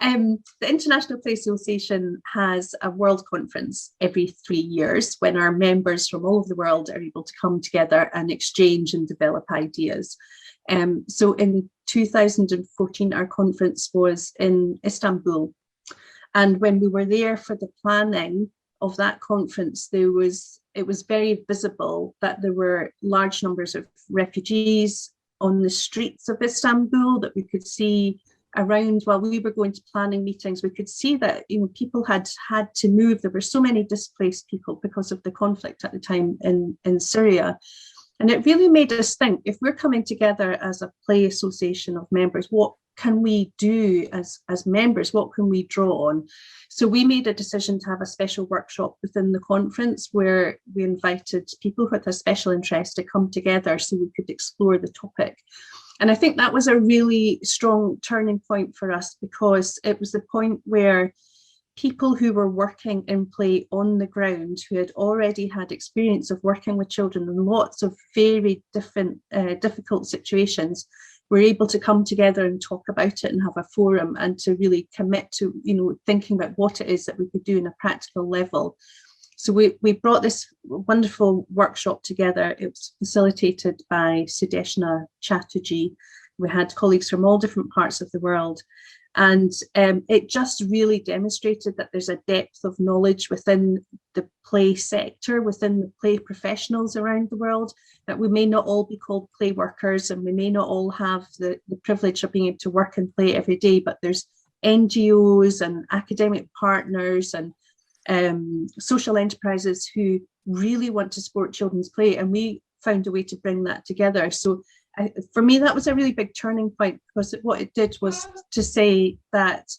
The International Play Association has a world conference every 3 years when our members from all over the world are able to come together and exchange and develop ideas. So in 2014, our conference was in Istanbul. And when we were there for the planning of that conference, it was very visible that there were large numbers of refugees on the streets of Istanbul that we could see around. While we were going to planning meetings, we could see that people had to move. There were so many displaced people because of the conflict at the time in Syria. And it really made us think, if we're coming together as a play association of members, what can we do as members? What can we draw on? So we made a decision to have a special workshop within the conference where we invited people with a special interest to come together so we could explore the topic. And I think that was a really strong turning point for us, because it was the point where people who were working in play on the ground, who had already had experience of working with children in lots of very different difficult situations, were able to come together and talk about it and have a forum, and to really commit to thinking about what it is that we could do on a practical level. So we brought this wonderful workshop together. It was facilitated by Sudeshna Chatterjee. We had colleagues from all different parts of the world. And it just really demonstrated that there's a depth of knowledge within the play sector, within the play professionals around the world, that we may not all be called play workers, and we may not all have the privilege of being able to work and play every day, but there's NGOs and academic partners and social enterprises who really want to support children's play, and we found a way to bring that together. So for me, that was a really big turning point, because what it did was to say that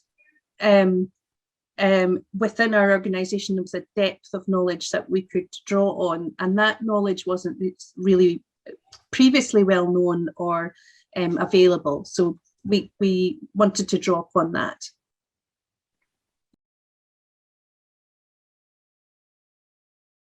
within our organisation there was a depth of knowledge that we could draw on, and that knowledge wasn't really previously well known or available. So we wanted to draw upon that.